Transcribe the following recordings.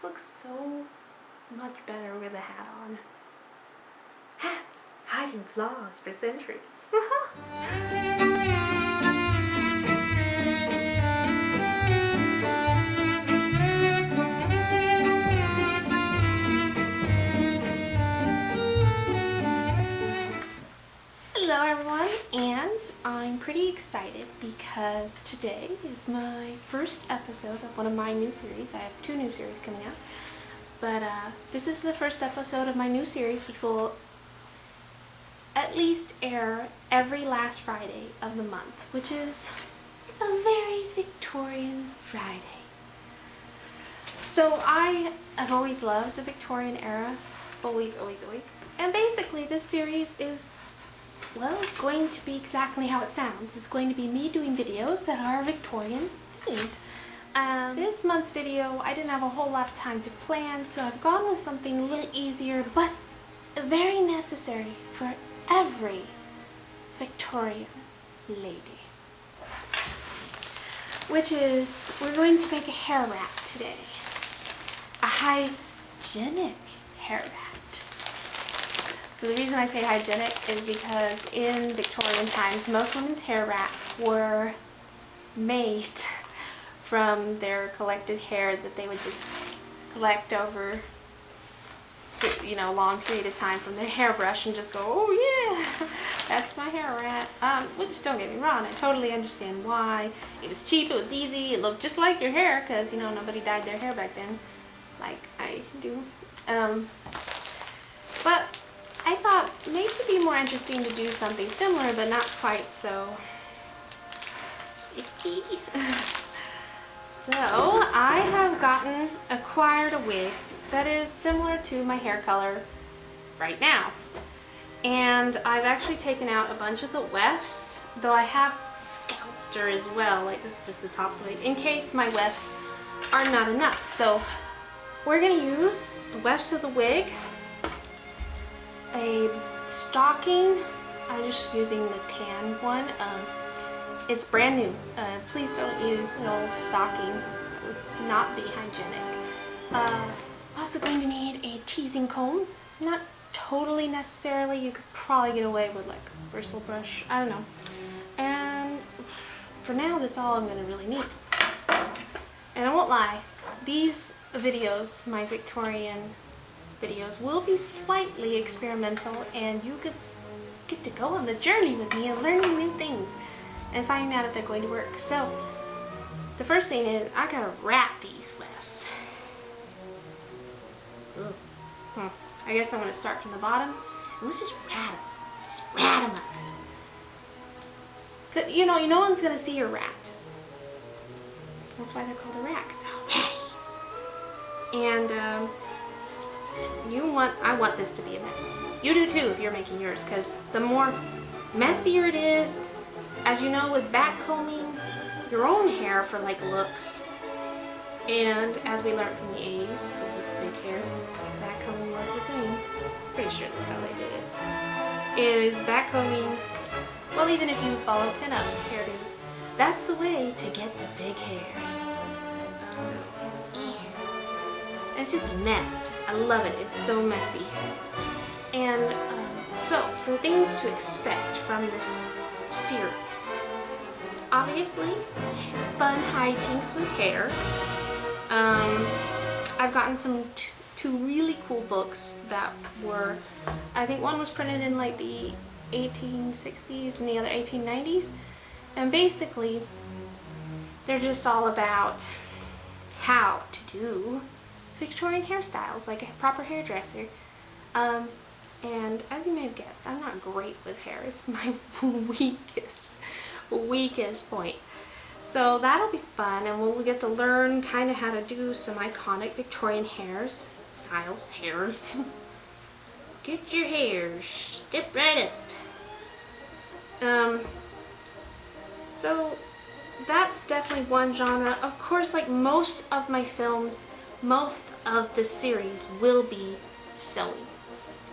looks so much better with a hat on. Hats hiding flaws for centuries. Hello everyone, and I'm pretty excited because today is my first episode of one of my new series. I have 2 new series coming out, but this is the first episode of my new series, which will at least air every last Friday of the month, which is a very Victorian Friday. So I have always loved the Victorian era, always. And basically this series is, well, going to be exactly how it sounds. It's going to be me doing videos that are Victorian themed. This month's video, I didn't have a whole lot of time to plan, so I've gone with something a little easier, but very necessary for every Victorian lady. Which is, we're going to make a hair wrap today. A hygienic hair wrap. So the reason I say hygienic is because in Victorian times, most women's hair wraps were made from their collected hair that they would just collect over, a long period of time from their hairbrush and just go, oh yeah, that's my hair wrap. Which, don't get me wrong, I totally understand why. It was cheap, it was easy, it looked just like your hair because, nobody dyed their hair back then like I do. But I thought maybe it'd be more interesting to do something similar, but not quite so icky. So I have acquired a wig that is similar to my hair color right now. And I've actually taken out a bunch of the wefts, though I have scalped her as well. Like, this is just the top plate, in case my wefts are not enough. So we're gonna use the wefts of the wig, a stocking. I'm just using the tan one. It's brand new. Please don't use an old stocking. That would not be hygienic. Also going to need a teasing comb. Not totally necessarily. You could probably get away with like a bristle brush. I don't know. And for now, that's all I'm going to really need. And I won't lie. These videos, my Victorian videos, will be slightly experimental, and you get to go on the journey with me and learning new things and finding out if they're going to work. So the first thing is I gotta wrap these wefts. I guess I'm gonna start from the bottom and let's just wrap them. Just wrap them up. But no one's gonna see you're wrapped. That's why they're called a wrap, 'cause they're all ready. And I want this to be a mess. You do too if you're making yours, because the more messier it is, as you know, with backcombing your own hair for like looks, and as we learned from the 80s with big hair, backcombing was the thing. Pretty sure that's how they did it. Is backcombing, well, even if you follow pin-up hairdos, that's the way to get the big hair. It's just a mess. I love it. It's so messy. And so, for things to expect from this series, obviously, fun hijinks with hair. I've gotten two really cool books that were, I think one was printed in like the 1860s and the other 1890s. And basically, they're just all about how to do Victorian hairstyles, like a proper hairdresser. And as you may have guessed, I'm not great with hair. It's my weakest point. So that'll be fun, and we'll get to learn kind of how to do some iconic Victorian hairs. Get your hairs, step right up. So that's definitely one genre. Of course, like most of my films, most of the series will be sewing.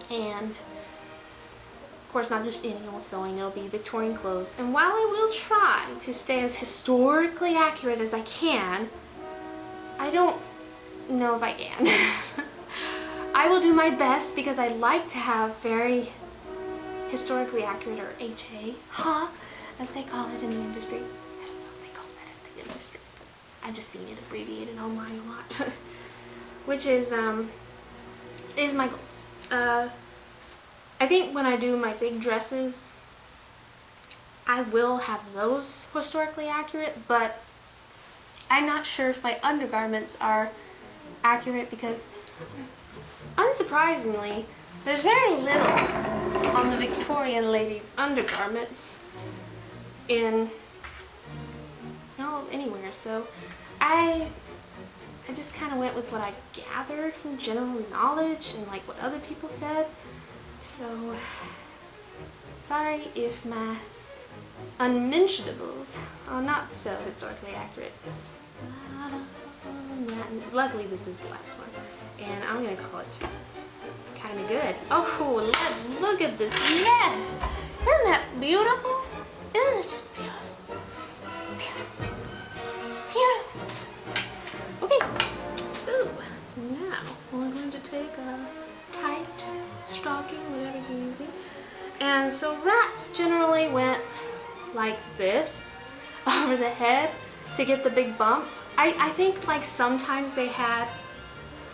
And of course, not just any old sewing, it'll be Victorian clothes. And while I will try to stay as historically accurate as I can, I don't know if I can. I will do my best because I like to have very historically accurate, or HA, as they call it in the industry. I don't know if they call that in the industry, but I've just seen it abbreviated online a lot. Which is my goals. I think when I do my big dresses, I will have those historically accurate, but I'm not sure if my undergarments are accurate because, unsurprisingly, there's very little on the Victorian ladies' undergarments in anywhere. So I just kind of went with what I gathered from general knowledge and like what other people said. So sorry if my unmentionables are not so historically accurate. Luckily this is the last one, and I'm gonna call it kind of good. Oh, let's look at this mess. Isn't that beautiful? It's beautiful. It's beautiful. It's beautiful. Okay, so now we're going to take a tight stocking, whatever you're using. And so rats generally went like this over the head to get the big bump. I think like sometimes they had,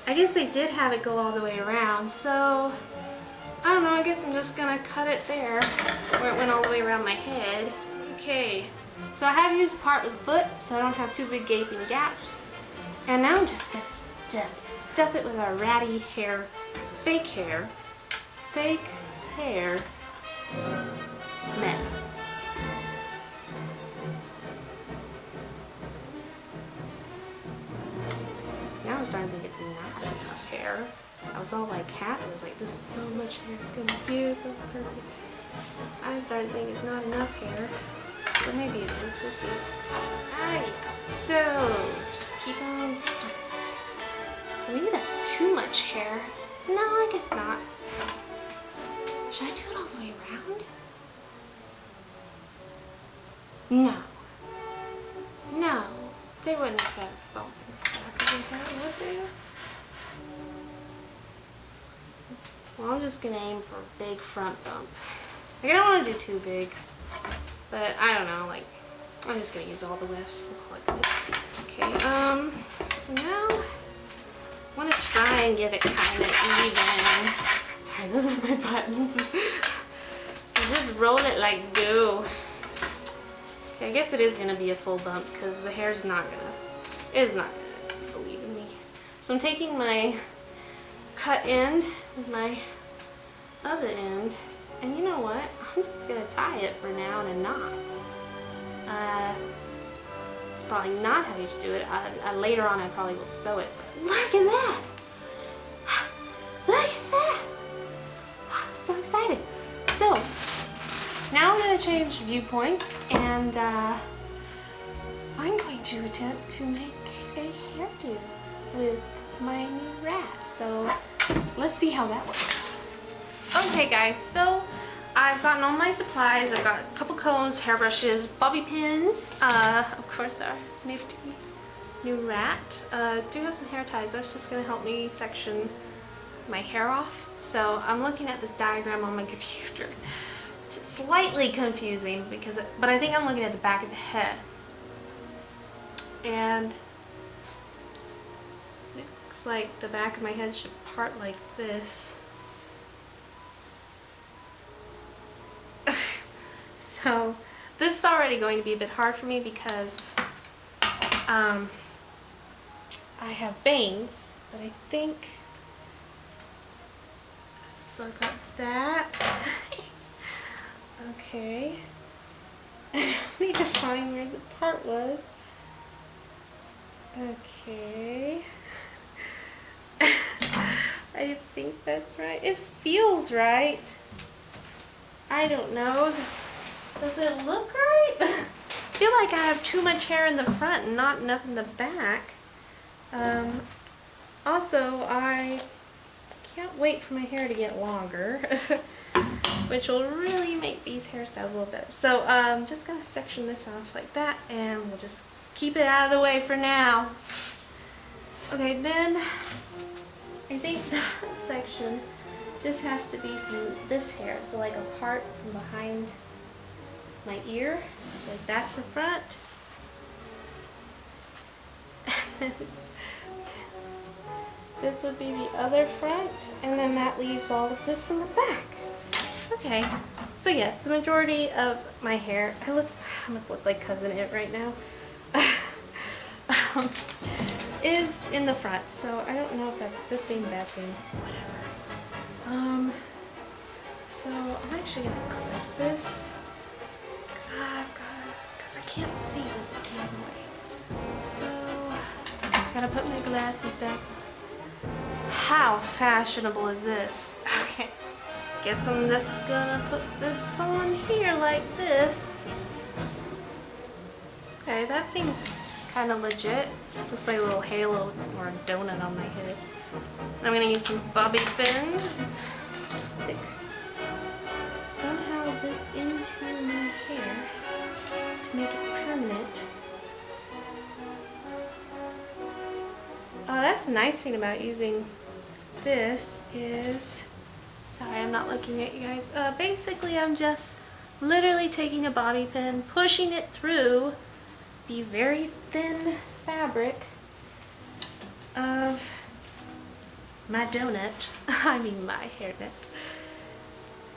I guess they did have it go all the way around, so I don't know, I guess I'm just gonna cut it there where it went all the way around my head. Okay, so I have used part with the foot so I don't have two big gaping gaps, and now I'm just gonna stuff it with our ratty hair, fake hair mess. Now I'm starting to think it's not enough hair. I was all like happy. I was like, this is so much hair. It's gonna be beautiful. It's perfect. I started to think it's not enough hair. But maybe it is. We'll see. Alright, so just keep on stuffing it. Maybe that's too much hair. No, I guess not. Should I do it all the way around? No. No. They wouldn't have bump. Would they? Well, I'm just gonna aim for a big front bump. Like, I don't want to do too big, but I don't know. Like, I'm just gonna use all the lifts. We'll call it good. Okay. So now I want to try and get it kind of even. Sorry, those are my buttons. So just roll it like dough. Okay, I guess it is gonna be a full bump because the hair's not gonna. It's not gonna. So I'm taking my cut end with my other end, and you know what? I'm just gonna tie it for now in a knot. It's probably not how you should do it. Later on I probably will sew it. But look at that! Look at that! I'm so excited. So now I'm gonna change viewpoints, and I'm going to attempt to make a hairdo with my new rat. So let's see how that works. Okay guys, so I've gotten all my supplies. I've got a couple combs, hairbrushes, bobby pins, of course our nifty new rat. Do have some hair ties. That's just going to help me section my hair off. So I'm looking at this diagram on my computer, which is slightly confusing because, but I think I'm looking at the back of the head. And looks like the back of my head should part like this. So this is already going to be a bit hard for me because I have bangs, but I think, so I've got that. Okay. I need to find where the part was. Okay. I think that's right. It feels right. I don't know. Does it look right? I feel like I have too much hair in the front and not enough in the back. Also, I can't wait for my hair to get longer, which will really make these hairstyles a little better. So I'm just going to section this off like that, and we'll just keep it out of the way for now. Okay, then I think the front section just has to be from this hair, so like a part from behind my ear. So like that's the front. This would be the other front, and then that leaves all of this in the back. Okay, so yes, the majority of my hair, I must look like Cousin It right now, is in the front, so I don't know if that's a good thing, bad thing, whatever. So I'm actually gonna clip this, because I can't see the damn way. So, I gotta put my glasses back. How fashionable is this? Okay, guess I'm just gonna put this on here like this. Okay, that seems kind of legit. Looks like a little halo or a donut on my head. I'm gonna use some bobby pins. Stick somehow this into my hair to make it permanent. That's the nice thing about using this is, sorry I'm not looking at you guys, basically I'm just literally taking a bobby pin, pushing it through the very thin fabric of my donut, I mean my hairnet,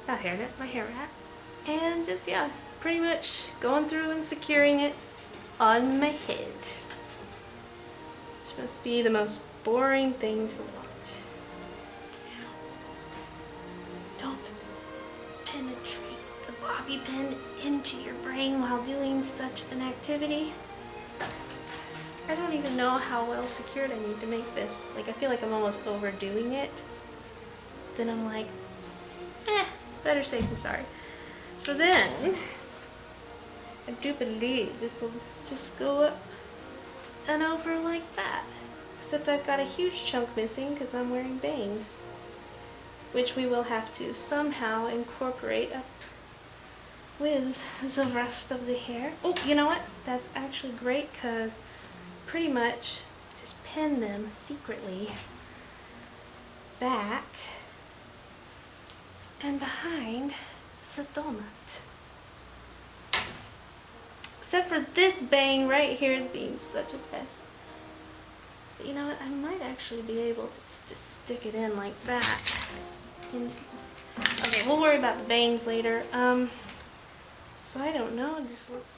not hairnet, my hair rat, and just, yes, pretty much going through and securing it on my head. Which must be the most boring thing to watch. Don't penetrate the bobby pin into your brain while doing such an activity. I don't even know how well secured I need to make this. Like, I feel like I'm almost overdoing it. Then I'm like, better safe than sorry. So then, I do believe this will just go up and over like that. Except I've got a huge chunk missing because I'm wearing bangs, which we will have to somehow incorporate up with the rest of the hair. Oh, you know what? That's actually great because pretty much just pin them secretly back and behind the donut. Except for this bang right here is being such a mess. But you know what? I might actually be able to just stick it in like that. Okay, we'll worry about the bangs later. So I don't know. It just looks.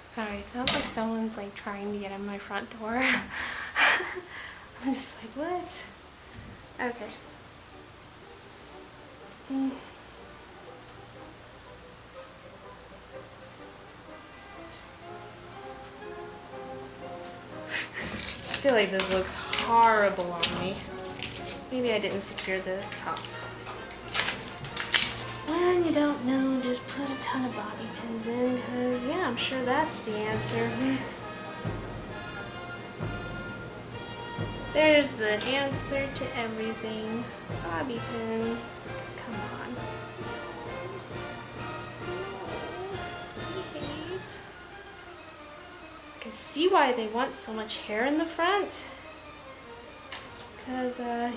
Sorry, it sounds like someone's like trying to get in my front door. I'm just like, what? Okay. I feel like this looks horrible on me. Maybe I didn't secure the top. When you don't know, just put a ton of bobby pins in, because yeah, I'm sure that's the answer. There's the answer to everything. Bobby pins. Come on. Behave. I can see why they want so much hair in the front. Because, yeah.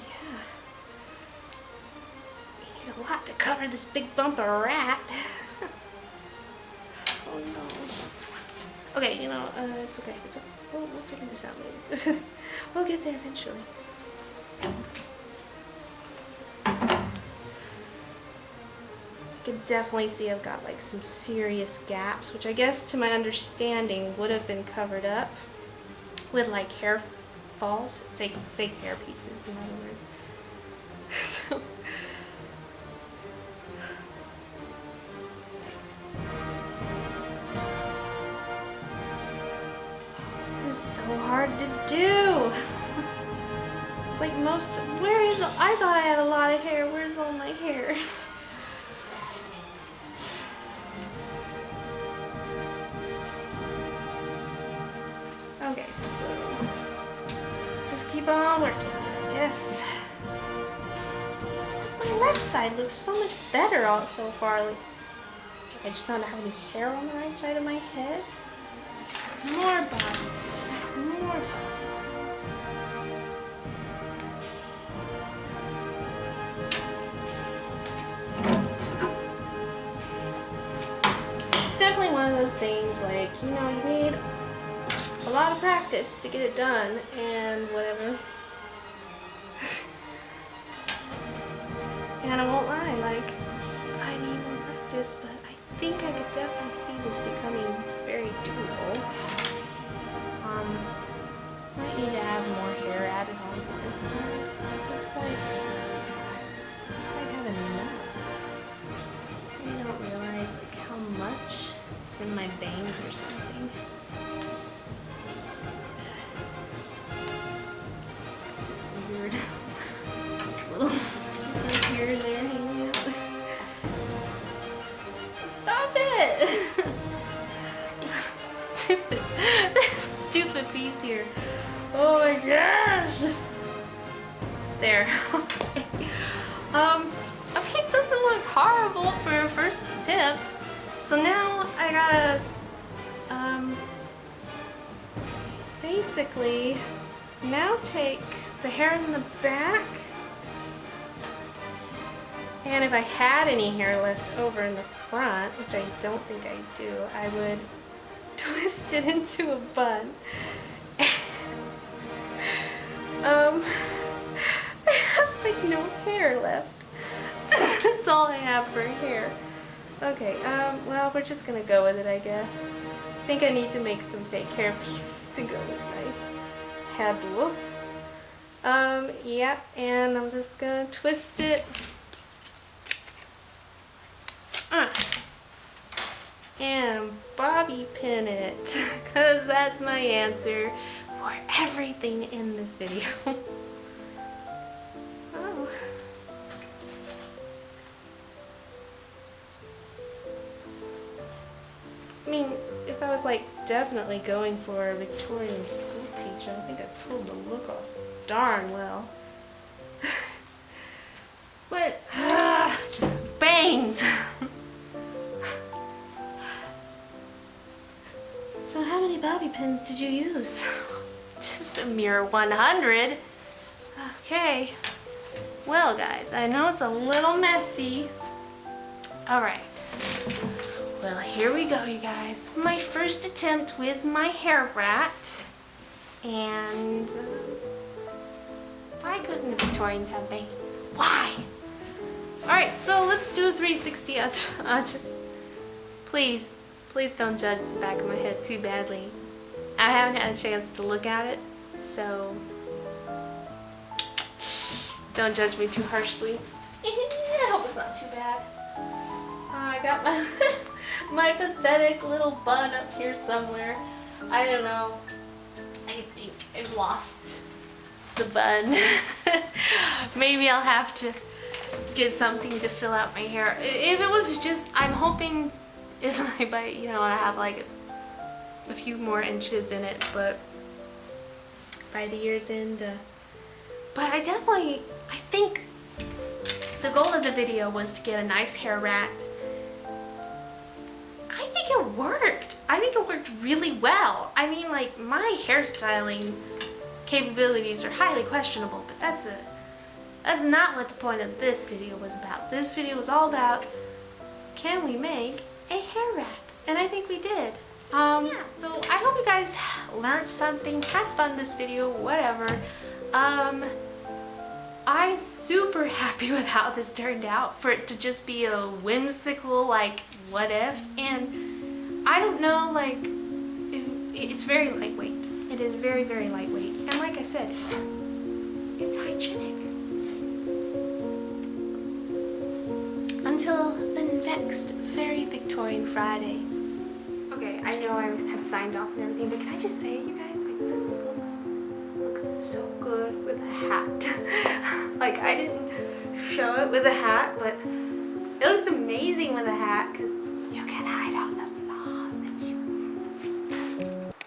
You need a lot to cover this big bump of rat. Oh no. Okay, you know, it's okay. It's okay. We'll figure this out later. We'll get there eventually. I could definitely see I've got like some serious gaps, which I guess to my understanding would have been covered up with like hair falls, fake hair pieces, in other words. So. This is so hard to do. It's like I thought I had a lot of hair. Where's all my hair? Okay, so just keep on working, I guess. right side looks so much better so far. Like, I just don't have any hair on the right side of my head. More bobby pins, more bobby pins. It's definitely one of those things, like, you know, you need a lot of practice to get it done and whatever. And I won't lie, like, I need more practice, but I think I could definitely see this becoming very doable. Might need to have more hair added onto this side at this point. I just don't quite have enough. I don't realize like how much is in my bangs or something. This weird little pieces here and there hanging out. Stop it! Stupid piece here. Oh my gosh! There. Okay. I mean, it doesn't look horrible for a first attempt. So now I gotta, basically now take the hair in the back, and if I had any hair left over in the front, which I don't think I do, I would twist it into a bun. I have like no hair left. That's all I have for hair. Okay, well, we're just gonna go with it, I guess. I think I need to make some fake hair pieces to go with my headless. Yeah, and I'm just gonna twist it. And bobby pin it, because that's my answer for everything in this video. Oh. I mean, if I was like definitely going for a Victorian school teacher, I think I pulled the look off darn well. But, bangs! So how many bobby pins did you use? Just a mere 100. Okay. Well guys, I know it's a little messy. Alright. Well, here we go, you guys. My first attempt with my hair rat. And why couldn't the Victorians have bangs? Why? Alright, so let's do 360. Just please don't judge the back of my head too badly. I haven't had a chance to look at it, so don't judge me too harshly. I hope it's not too bad. I got my my pathetic little bun up here somewhere. I don't know. I think I've lost the bun. Maybe I'll have to get something to fill out my hair. If it was just, I'm hoping it's like, but you know, I have like a few more inches in it, but by the year's end. But I think the goal of the video was to get a nice hair rat. I think it worked. I think it worked really well. I mean, like, my hairstyling capabilities are highly questionable, but that's not what the point of this video was about. This video was all about, can we make a hair rat? And I think we did. Yeah, so I hope you guys learned something, had fun this video, whatever. I'm super happy with how this turned out, for it to just be a whimsical, like, what if, and I don't know, like, it's very lightweight. It is very, very lightweight, and like I said, it's hygienic. Until the next Very Victorian Friday. Okay, I know I had signed off and everything, but can I just say, you guys, like, this look looks so good with a hat. Like, I didn't show it with a hat, but it looks amazing with a hat, because